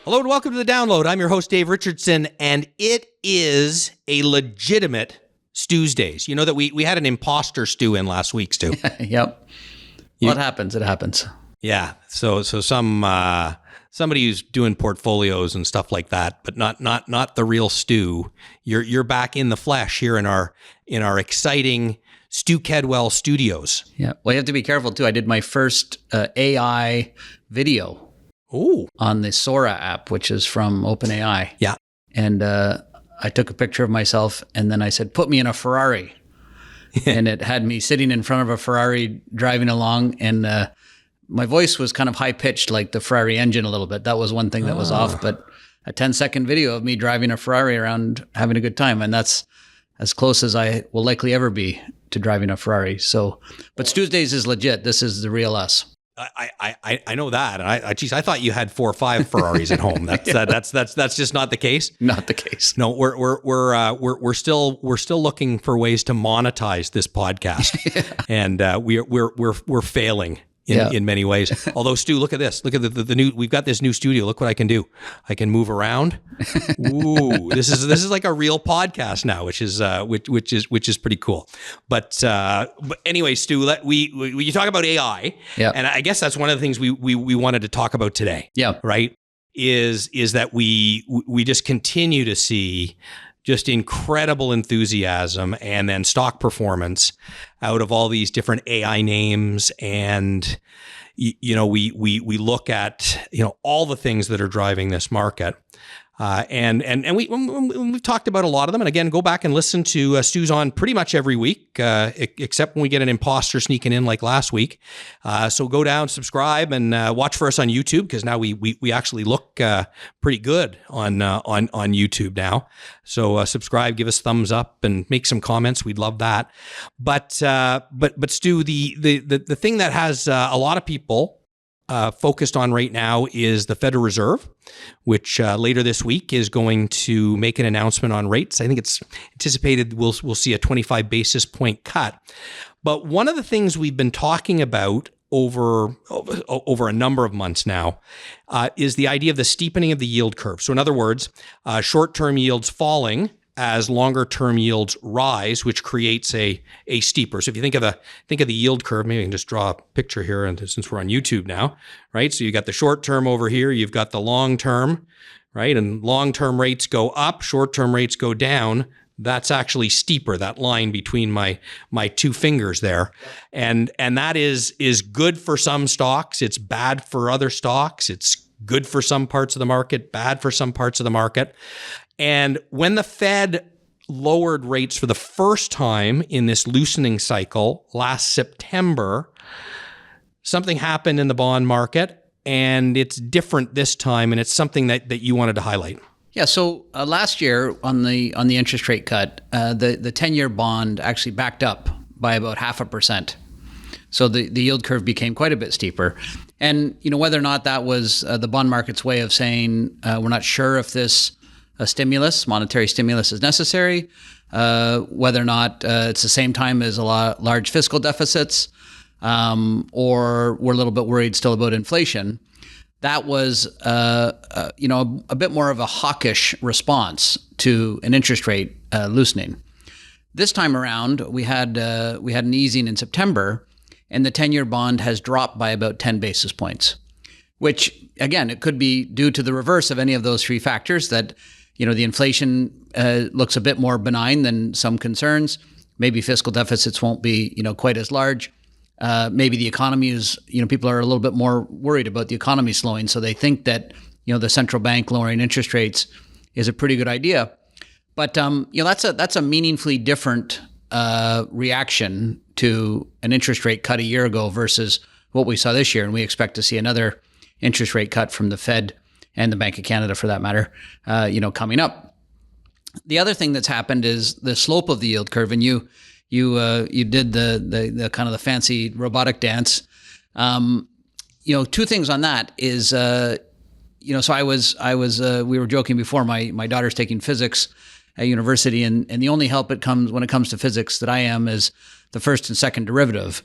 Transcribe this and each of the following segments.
Hello and welcome to the download. I'm your host, Dave Richardson, and it is a legitimate Stu's Days. You know that we had an imposter Stu in last week, Stu. Yep. Well, it happens. It happens. Yeah. So somebody who's doing portfolios and stuff like that, but not the real Stu. You're back in the flesh here in our exciting Stu Kedwell studios. Yeah. Well, you have to be careful too. I did my first AI video. Ooh. On the Sora app, which is from OpenAI. Yeah. And I took a picture of myself and then I said, put me in a Ferrari. And it had me sitting in front of a Ferrari driving along, and my voice was kind of high pitched like the Ferrari engine a little bit. That was one thing that was off, but a 10-second video of me driving a Ferrari around having a good time. And that's as close as I will likely ever be to driving a Ferrari. So, but Stu's Days is legit. This is the real us. I know that. And I thought you had 4 or 5 Ferraris at home. That's just not the case. Not the case. No, we're still looking for ways to monetize this podcast, and we're failing in many ways. Although, Stu, look at this. Look at the new. We've got this new studio. Look what I can do. I can move around. Ooh, this is like a real podcast now, which is pretty cool. But anyway, Stu, you talk about AI, and I guess that's one of the things we wanted to talk about today. Yeah, right. Is that we just continue to see just incredible enthusiasm and then stock performance out of all these different AI names. And, we look at, all the things that are driving this market. And we've talked about a lot of them. And again, go back and listen to Stu's on pretty much every week, except when we get an imposter sneaking in like last week. So go down, subscribe, and watch for us on YouTube, because now we actually look pretty good on YouTube now. So subscribe, give us thumbs up, and make some comments. We'd love that. But Stu, the thing that has a lot of people focused on right now is the Federal Reserve, which later this week is going to make an announcement on rates. I think it's anticipated we'll see a 25 basis point cut. But one of the things we've been talking about over a number of months now is the idea of the steepening of the yield curve. So in other words, short-term yields falling as longer-term yields rise, which creates a steeper. So if you think of the yield curve, maybe I can just draw a picture here, and since we're on YouTube now, right? So you got the short-term over here, you've got the long-term, right? And long-term rates go up, short-term rates go down. That's actually steeper, that line between my 2 fingers there. And that is good for some stocks. It's bad for other stocks. It's good for some parts of the market, bad for some parts of the market. And when the Fed lowered rates for the first time in this loosening cycle last September, something happened in the bond market, and it's different this time, and it's something that you wanted to highlight. Yeah. So last year on the interest rate cut, the 10-year bond actually backed up by about 0.5%. So the yield curve became quite a bit steeper. And whether or not that was the bond market's way of saying we're not sure if this monetary stimulus is necessary, whether or not it's the same time as large fiscal deficits, or we're a little bit worried still about inflation. That was, a bit more of a hawkish response to an interest rate loosening. This time around, we had an easing in September, and the 10-year bond has dropped by about 10 basis points, which, again, it could be due to the reverse of any of those 3 factors, that the inflation looks a bit more benign than some concerns. Maybe fiscal deficits won't be, quite as large. Maybe the economy is, people are a little bit more worried about the economy slowing. So they think that, the central bank lowering interest rates is a pretty good idea. But, that's a meaningfully different reaction to an interest rate cut a year ago versus what we saw this year. And we expect to see another interest rate cut from the Fed and the Bank of Canada, for that matter, coming up. The other thing that's happened is the slope of the yield curve, and you did the kind of the fancy robotic dance. 2 things on that is, so we were joking before. My daughter's taking physics at university, and the only help when it comes to physics that I am is the first and second derivative.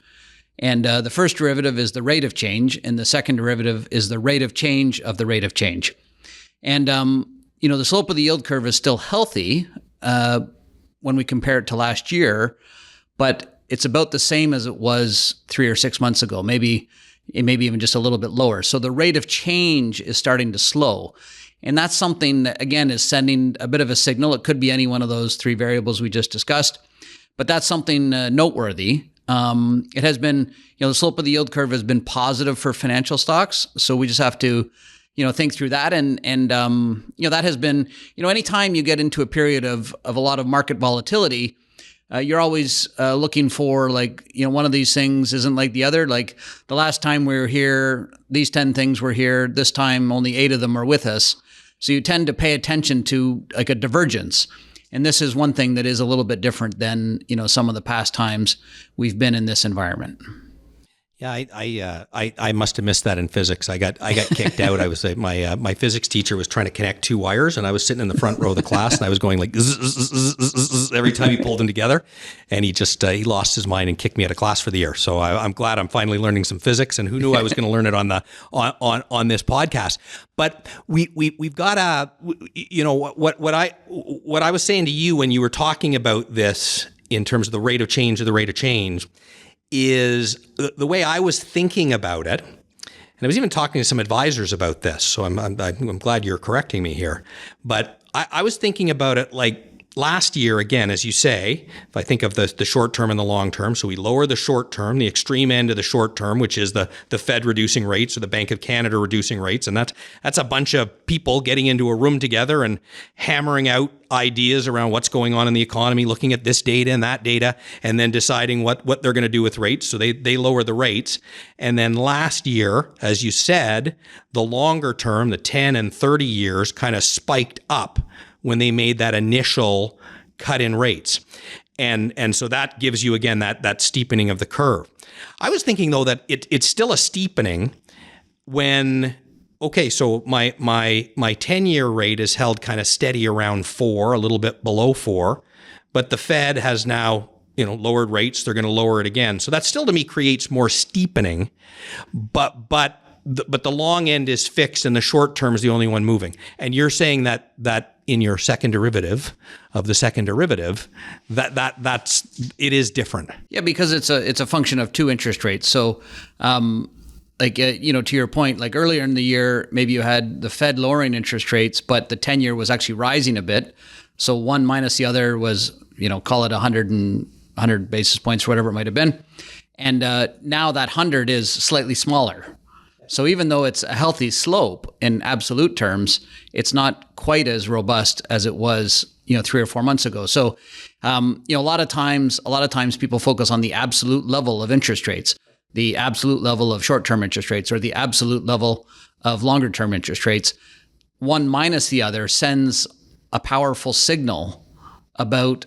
And the first derivative is the rate of change, and the second derivative is the rate of change of the rate of change. And, the slope of the yield curve is still healthy when we compare it to last year, but it's about the same as it was 3 or 6 months ago, maybe even just a little bit lower. So the rate of change is starting to slow. And that's something that, again, is sending a bit of a signal. It could be any one of those three variables we just discussed, but that's something noteworthy. It has been, the slope of the yield curve has been positive for financial stocks. So we just have to, think through that. And that has been, anytime you get into a period of a lot of market volatility, you're always looking for one of these things isn't like the other. Like the last time we were here, these 10 things were here. This time, only 8 of them are with us. So you tend to pay attention to like a divergence. And this is one thing that is a little bit different than, some of the past times we've been in this environment. Yeah, I must have missed that in physics. I got kicked out. I was my physics teacher was trying to connect 2 wires, and I was sitting in the front row of the class, and I was going like zzz, zzz, zzz, zzz, every time he pulled them together, and he just he lost his mind and kicked me out of class for the year. So I'm glad I'm finally learning some physics, and who knew I was going to learn it on this podcast. But we've got what I was saying to you when you were talking about this in terms of the rate of change is the way I was thinking about it, and I was even talking to some advisors about this, so I'm glad you're correcting me here. But I was thinking about it like last year, again, as you say, if I think of the short term and the long term, so we lower the short term, the extreme end of the short term, which is the Fed reducing rates or the Bank of Canada reducing rates, and that's a bunch of people getting into a room together and hammering out ideas around what's going on in the economy, looking at this data and that data, and then deciding what they're going to do with rates. So they lower the rates. And then last year, as you said, the longer term, the 10 and 30 years kind of spiked up when they made that initial cut in rates. And so that gives you, again, that steepening of the curve. I was thinking, though, that it's still a steepening when, okay, so my 10-year rate is held kind of steady around 4, a little bit below 4, but the Fed has now, lowered rates. They're going to lower it again. So that still, to me, creates more steepening, but the long end is fixed and the short term is the only one moving. And you're saying that in your second derivative of the second derivative, that's it is different. Yeah, because it's a function of 2 interest rates. So, to your point, like earlier in the year, maybe you had the Fed lowering interest rates, but the 10-year was actually rising a bit. So one minus the other was, call it 100 basis points, or whatever it might have been. And now that 100 is slightly smaller. So even though it's a healthy slope in absolute terms, it's not quite as robust as it was, 3 or 4 months ago. So, a lot of times people focus on the absolute level of interest rates, the absolute level of short-term interest rates, or the absolute level of longer-term interest rates. One minus the other sends a powerful signal about,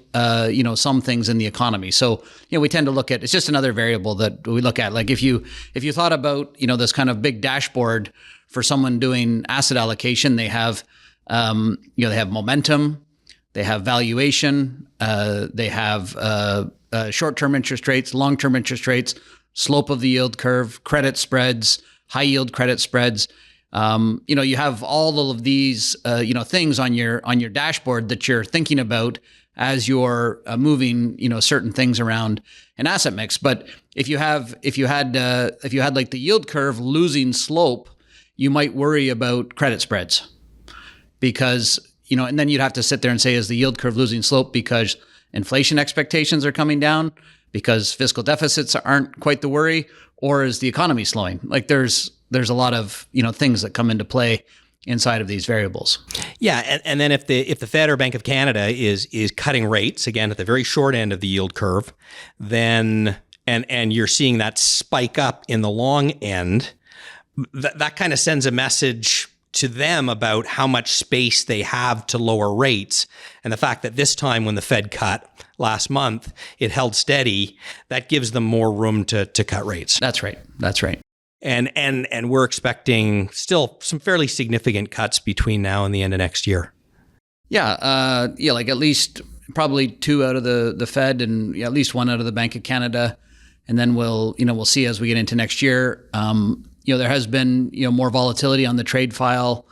some things in the economy. So, we tend to look at, it's just another variable that we look at. Like if you thought about, this kind of big dashboard for someone doing asset allocation, they have, they have momentum, they have valuation, they have short-term interest rates, long-term interest rates, slope of the yield curve, credit spreads, high yield credit spreads. You have all of these, things on your dashboard that you're thinking about as you're moving, certain things around an asset mix. But if you had like the yield curve losing slope, you might worry about credit spreads because, and then you'd have to sit there and say, is the yield curve losing slope because inflation expectations are coming down, because fiscal deficits aren't quite the worry, or is the economy slowing? Like there's a lot of, things that come into play inside of these variables. Yeah, and then if the Fed or Bank of Canada is cutting rates, again, at the very short end of the yield curve, then and you're seeing that spike up in the long end, that kind of sends a message to them about how much space they have to lower rates. And the fact that this time when the Fed cut last month, it held steady, that gives them more room to cut rates. That's right. And we're expecting still some fairly significant cuts between now and the end of next year. Yeah, like at least probably 2 out of the Fed and at least 1 out of the Bank of Canada. And then we'll see as we get into next year. There has been, more volatility on the trade file.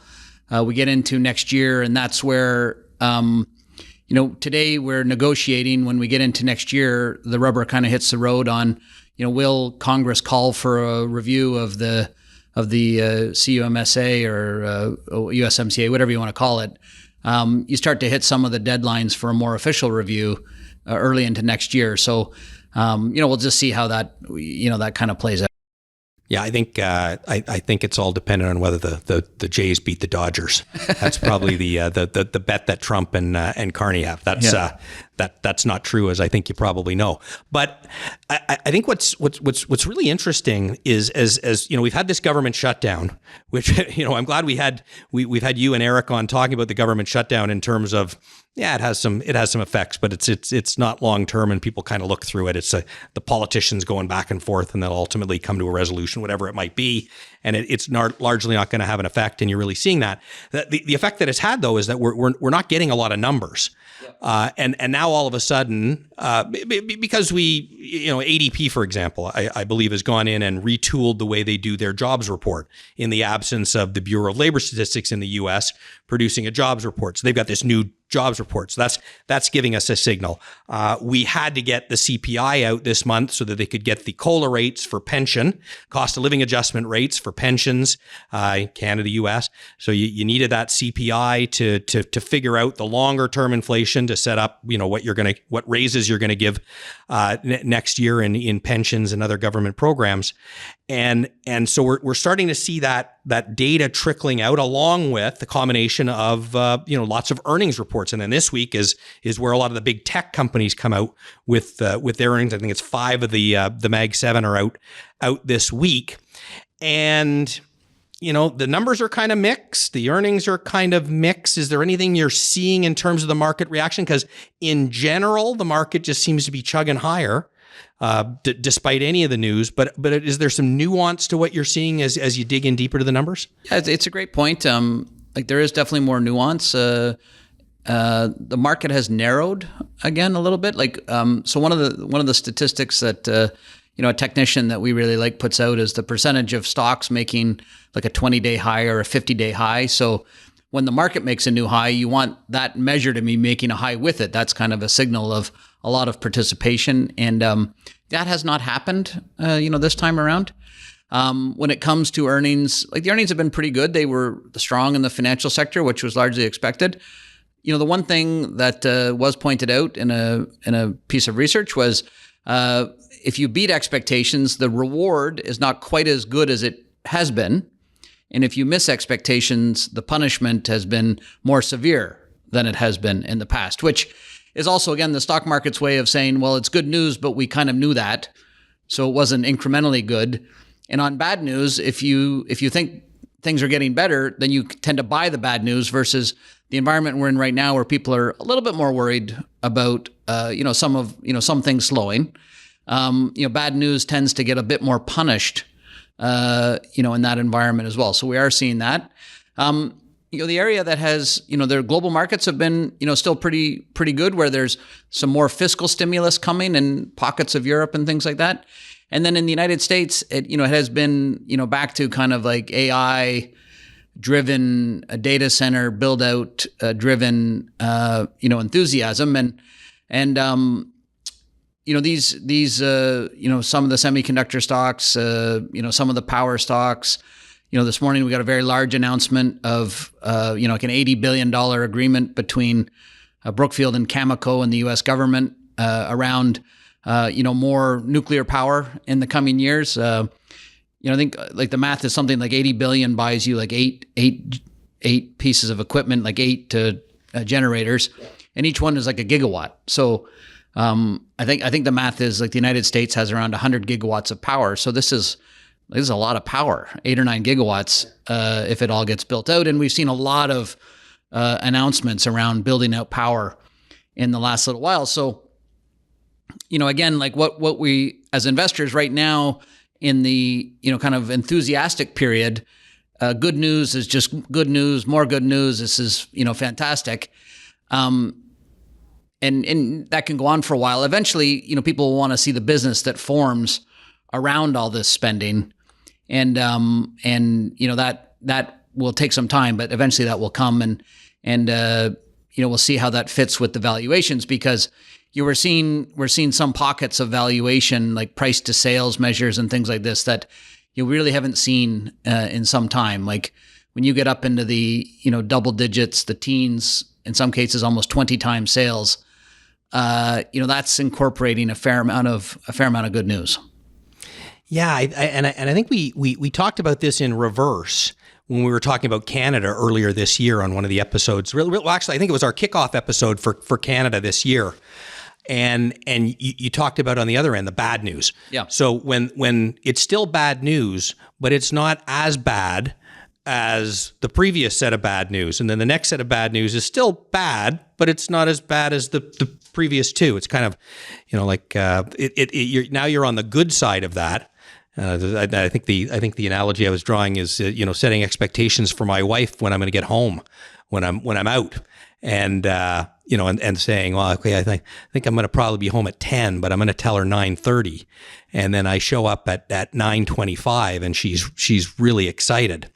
we get into next year, and that's where today we're negotiating. When we get into next year, the rubber kind of hits the road on, will Congress call for a review of the CUMSA or USMCA, whatever you want to call it. You start to hit some of the deadlines for a more official review early into next year. So, we'll just see how that kind of plays out. Yeah, I think I think it's all dependent on whether the Jays beat the Dodgers. That's probably the bet that Trump and Carney have. That's not true, as I think you probably know. But I think what's really interesting is as we've had this government shutdown, which I'm glad we've had you and Eric on talking about the government shutdown in terms of. Yeah, it has some effects, but it's not long term, and people kind of look through it. It's the politicians going back and forth, and they'll ultimately come to a resolution, whatever it might be, and it's largely not going to have an effect. And you're really seeing that. The effect that it's had, though, is that we're not getting a lot of numbers, and now all of a sudden, because ADP, for example, I believe has gone in and retooled the way they do their jobs report in the absence of the Bureau of Labor Statistics in the U.S. producing a jobs report. So they've got this new jobs report. So that's giving us a signal. We had to get the CPI out this month so that they could get the COLA rates for pension, cost of living adjustment rates for pensions, Canada, US. So you needed that CPI to figure out the longer term inflation to set up, what raises you're going to give next year in pensions and other government programs. And so we're starting to see that data trickling out along with the combination of lots of earnings reports. And then this week is where a lot of the big tech companies come out with their earnings. I think it's 5 of the Mag 7 are out this week. And the numbers are kind of mixed. The earnings are kind of mixed. Is there anything you're seeing in terms of the market reaction? Because in general, the market just seems to be chugging higher. Despite any of the news, but is there some nuance to what you're seeing as you dig in deeper to the numbers? Yeah, it's a great point. There is definitely more nuance. The market has narrowed again a little bit. So one of the statistics that a technician that we really like puts out is the percentage of stocks making like a 20-day high or a 50-day high. So when the market makes a new high, you want that measure to be making a high with it. That's kind of a signal of a lot of participation, and that has not happened, this time around. When it comes to earnings, the earnings have been pretty good. They were strong in the financial sector, which was largely expected. The one thing that was pointed out in a piece of research was if you beat expectations, the reward is not quite as good as it has been. And if you miss expectations, the punishment has been more severe than it has been in the past, which is also, again, the stock market's way of saying, well, it's good news, but we kind of knew that. So it wasn't incrementally good. And on bad news, if you think things are getting better, then you tend to buy the bad news versus the environment we're in right now where people are a little bit more worried about, some things slowing. Bad news tends to get a bit more punished, in that environment as well. So we are seeing that. The area that has, their global markets have been, still pretty good, where there's some more fiscal stimulus coming in pockets of Europe and things like that. And then in the United States, it has been, back to kind of like AI driven, data center build out driven, enthusiasm. And these some of the semiconductor stocks, some of the power stocks. This morning we got a very large announcement of, like an $80 billion agreement between Brookfield and Cameco and the U.S. government around, more nuclear power in the coming years. I think like the math is something like 80 billion buys you like eight pieces of equipment, like 8 generators, and each one is like a gigawatt. So I think the math is like the United States has around 100 gigawatts of power. So this is a lot of power, 8 or 9 gigawatts, if it all gets built out. And we've seen a lot of announcements around building out power in the last little while. So, again, like what we as investors right now in the, kind of enthusiastic period, good news is just good news, more good news. This is, fantastic. And that can go on for a while. Eventually, people will want to see the business that forms around all this spending. And that will take some time, but eventually that will come, and we'll see how that fits with the valuations, because we're seeing some pockets of valuation, like price to sales measures and things like this, that you really haven't seen in some time. Like when you get up into the double digits, the teens, in some cases almost 20 times sales, that's incorporating a fair amount of good news. Yeah, I think we talked about this in reverse when we were talking about Canada earlier this year on one of the episodes. Well, actually, I think it was our kickoff episode for Canada this year. And you talked about on the other end the bad news. Yeah. So when it's still bad news, but it's not as bad as the previous set of bad news, and then the next set of bad news is still bad, but it's not as bad as the previous two. It's kind of, you're on the good side of that. I think the analogy I was drawing is setting expectations for my wife when I'm going to get home, when I'm out, and and saying, well, okay, I think I'm going to probably be home at 10, but I'm going to tell her 9:30, and then I show up at 9:25, and she's really excited.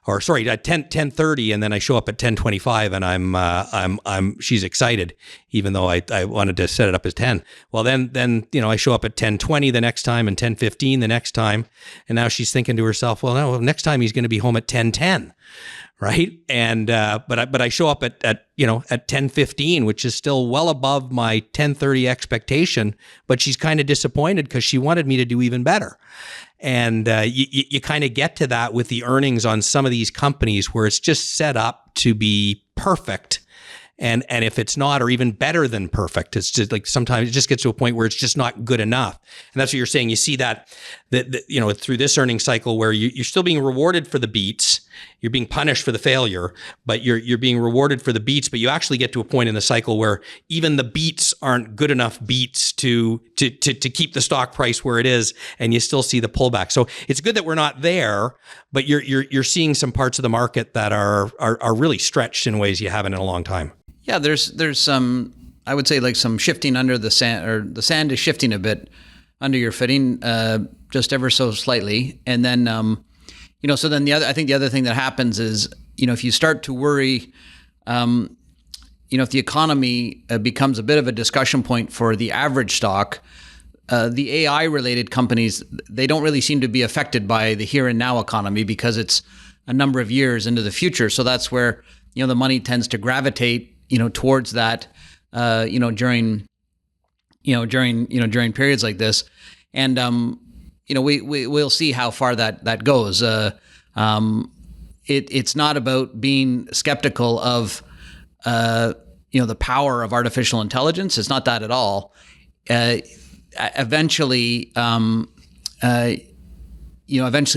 Or sorry, at 10:30, and then I show up at 10:25, and she's excited, even though I wanted to set it up as 10. Well, then I show up at 10:20 the next time, and 10:15 the next time, and now she's thinking to herself, well, no, next time he's going to be home at 10:10, right? And but I show up at 10:15, which is still well above my 10:30 expectation, but she's kind of disappointed because she wanted me to do even better. And you kind of get to that with the earnings on some of these companies where it's just set up to be perfect. And if it's not, or even better than perfect, it's just like sometimes it just gets to a point where it's just not good enough. And that's what you're saying. You see that through this earnings cycle where you're still being rewarded for the beats, you're being punished for the failure, but you're being rewarded for the beats. But you actually get to a point in the cycle where even the beats aren't good enough beats to keep the stock price where it is, and you still see the pullback. So it's good that we're not there, but you're seeing some parts of the market that are really stretched in ways you haven't in a long time. Yeah, there's some, I would say, like some shifting under the sand, or the sand is shifting a bit under your footing, just ever so slightly. And then, so then I think the other thing that happens is, if you start to worry, if the economy becomes a bit of a discussion point for the average stock, the AI related companies, they don't really seem to be affected by the here and now economy because it's a number of years into the future. So that's where, the money tends to gravitate, towards that, during periods like this. And, we'll see how far that goes. It's not about being skeptical of, the power of artificial intelligence. It's not that at all. Eventually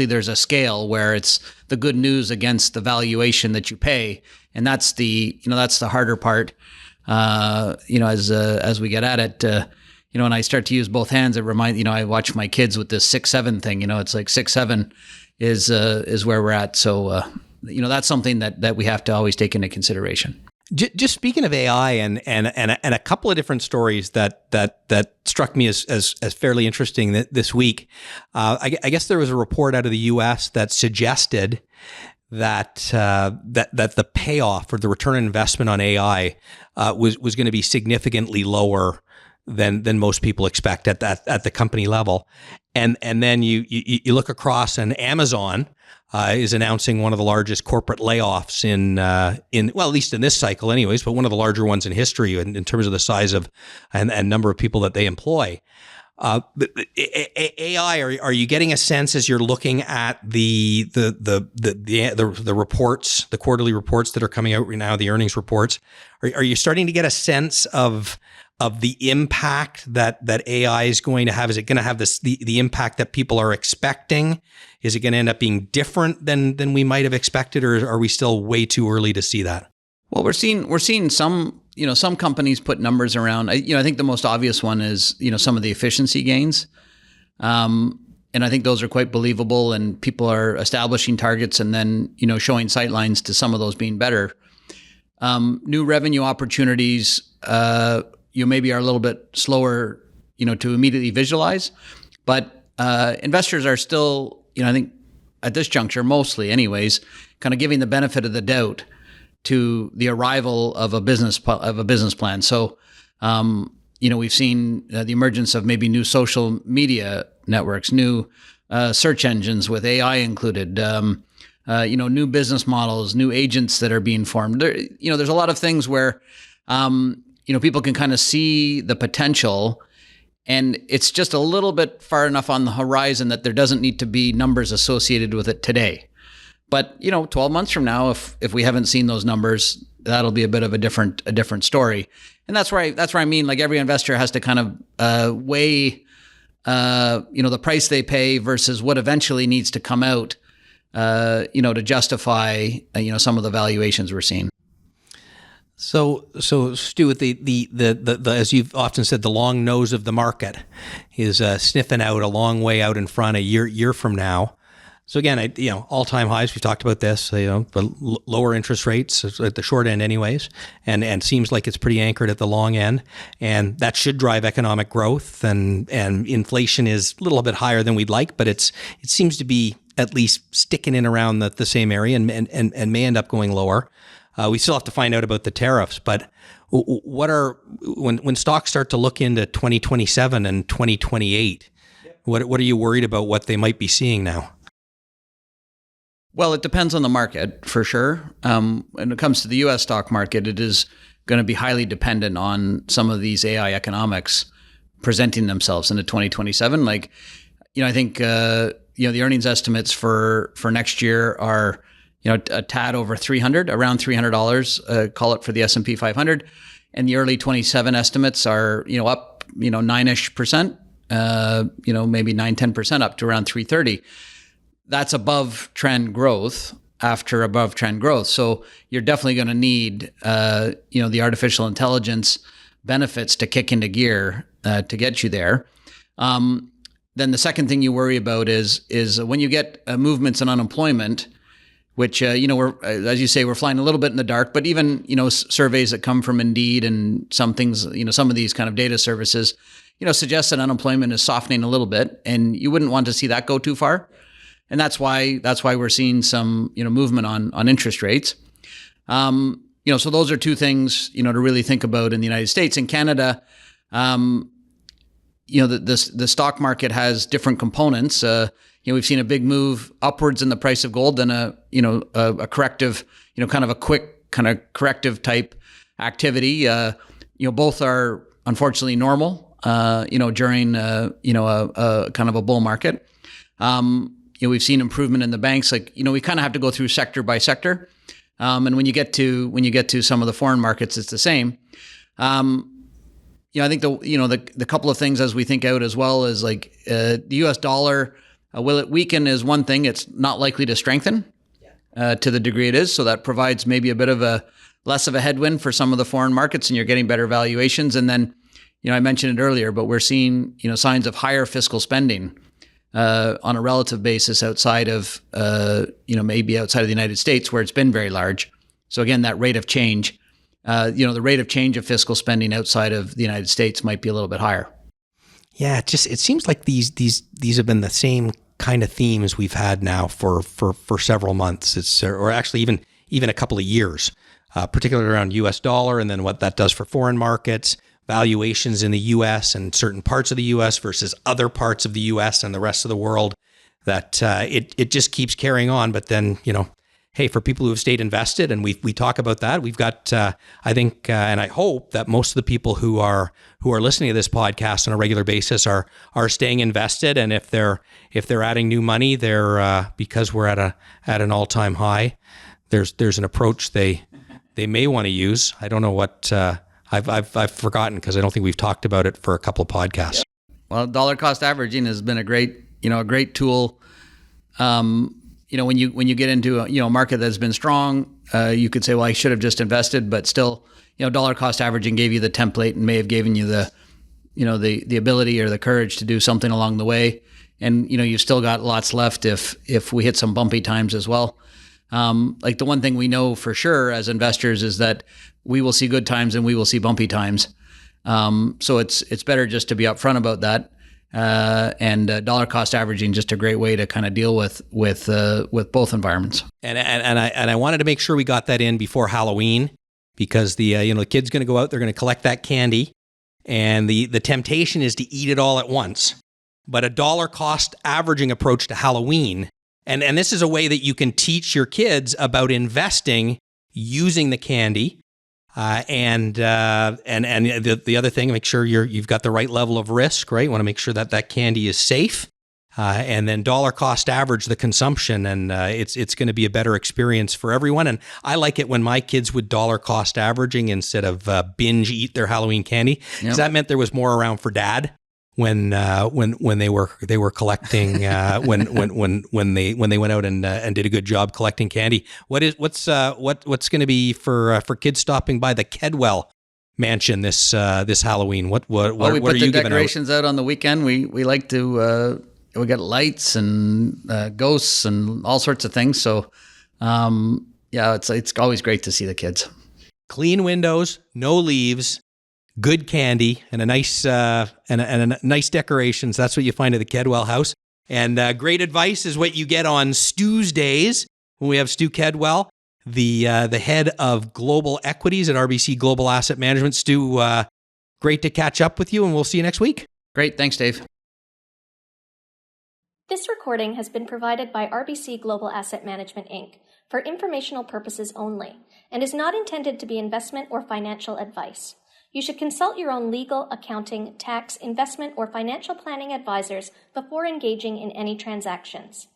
there's a scale where it's the good news against the valuation that you pay. And that's the harder part, as we get at it, and I start to use both hands, it reminds, I watch my kids with this 6-7 thing, it's like 6-7 is where we're at. So, that's something that we have to always take into consideration. Just speaking of AI and a couple of different stories that struck me as fairly interesting this week. I guess there was a report out of the U.S. that suggested that the payoff or the return on investment on AI was going to be significantly lower than most people expect at the company level. And then you look across, and Amazon is announcing one of the largest corporate layoffs in at least in this cycle anyways, but one of the larger ones in history in terms of the size of and number of people that they employ. AI, are you getting a sense as you're looking at the reports, the quarterly reports that are coming out right now, the earnings reports? Are you starting to get a sense of the impact that AI is going to have? Is it going to have the impact that people are expecting? Is it going to end up being different than we might have expected, or are we still way too early to see that? Well, we're seeing some, some companies put numbers around. I think the most obvious one is, some of the efficiency gains. And I think those are quite believable, and people are establishing targets and then, showing sight lines to some of those being better. New revenue opportunities, maybe are a little bit slower, to immediately visualize, but investors are still, I think at this juncture, mostly anyways, kind of giving the benefit of the doubt to the arrival of a business plan. So, we've seen the emergence of maybe new social media networks, new search engines with AI included, new business models, new agents that are being formed. There's a lot of things where, people can kind of see the potential, and it's just a little bit far enough on the horizon that there doesn't need to be numbers associated with it today. But 12 months from now, if we haven't seen those numbers, that'll be a bit of a different story. And that's where I mean, like, every investor has to kind of weigh, the price they pay versus what eventually needs to come out, to justify, some of the valuations we're seeing. So Stuart, the as you've often said, the long nose of the market is sniffing out a long way out in front, a year from now. So again, all-time highs. We've talked about this. The lower interest rates at the short end, anyways, and seems like it's pretty anchored at the long end, and that should drive economic growth. And inflation is a little bit higher than we'd like, but it seems to be at least sticking in around the same area, and may end up going lower. We still have to find out about the tariffs, but when stocks start to look into 2027 and 2028, what are you worried about what they might be seeing now? Well, it depends on the market, for sure. When it comes to the U.S. stock market, it is going to be highly dependent on some of these AI economics presenting themselves into 2027. I think the earnings estimates for next year are a tad over 300, around $300. Call it for the S&P 500, and the early 27 estimates are up 9-ish%, maybe 9-10% up to around 330. That's above trend growth after above trend growth. So you're definitely going to need, the artificial intelligence benefits to kick into gear to get you there. Then the second thing you worry about is when you get movements in unemployment, which, we're, as you say, we're flying a little bit in the dark, but even, surveys that come from Indeed and some things, some of these kind of data services, suggest that unemployment is softening a little bit, and you wouldn't want to see that go too far. And that's why we're seeing some, movement on interest rates. So those are two things, to really think about in the United States. In Canada, the stock market has different components. We've seen a big move upwards in the price of gold, and a corrective, kind of a quick kind of corrective type activity. Both are unfortunately normal, during, a kind of a bull market. We've seen improvement in the banks. We kind of have to go through sector by sector. And when you get to some of the foreign markets, it's the same. I think the couple of things as we think out as well is the U.S. dollar, will it weaken is one thing. It's not likely to strengthen to the degree it is. So that provides maybe a bit of a less of a headwind for some of the foreign markets, and you're getting better valuations. And then, I mentioned it earlier, but we're seeing, signs of higher fiscal spending on a relative basis outside of, maybe outside of the United States, where it's been very large. So again, that rate of change, the rate of change of fiscal spending outside of the United States might be a little bit higher. Yeah, it seems like these have been the same kind of themes we've had now for several months. Or actually even a couple of years, particularly around U.S. dollar, and then what that does for foreign markets, valuations in the U.S. and certain parts of the U.S. versus other parts of the U.S. and the rest of the world. That it just keeps carrying on. But then, hey, for people who have stayed invested, and we talk about that, we've got I think and I hope that most of the people who are listening to this podcast on a regular basis are staying invested. And if they're adding new money, they're because we're at an all-time high. There's an approach they may want to use. I don't know what. I've forgotten, because I don't think we've talked about it for a couple of podcasts. Well, dollar cost averaging has been a great tool. When you get into a market that's been strong, you could say, well, I should have just invested, but still, dollar cost averaging gave you the template and may have given you the ability or the courage to do something along the way. And, you've still got lots left if we hit some bumpy times as well. The one thing we know for sure as investors is that we will see good times and we will see bumpy times. So it's better just to be upfront about that. and dollar cost averaging just a great way to kind of deal with both environments. And I wanted to make sure we got that in before Halloween, because the kid's going to go out, they're going to collect that candy, and the temptation is to eat it all at once. But a dollar cost averaging approach to Halloween, and this is a way that you can teach your kids about investing using the candy. And the other thing, make sure you've got the right level of risk, right? You want to make sure that candy is safe, and then dollar cost average the consumption, and it's going to be a better experience for everyone. And I like it when my kids would dollar cost averaging instead of binge eat their Halloween candy, because that meant there was more around for dad when they were collecting when they went out and did a good job collecting candy. What's going to be for kids stopping by the Kedwell mansion this Halloween? What we are put you the giving decorations out on the weekend. We like to we got lights and ghosts and all sorts of things. So it's always great to see the kids. Clean windows, no leaves, good candy, and a nice nice decorations. That's what you find at the Kedwell house. And great advice is what you get on Stu's Days, when we have Stu Kedwell, the head of global equities at RBC Global Asset Management. Stu, great to catch up with you, and we'll see you next week. Great. Thanks, Dave. This recording has been provided by RBC Global Asset Management, Inc. for informational purposes only, and is not intended to be investment or financial advice. You should consult your own legal, accounting, tax, investment, or financial planning advisors before engaging in any transactions.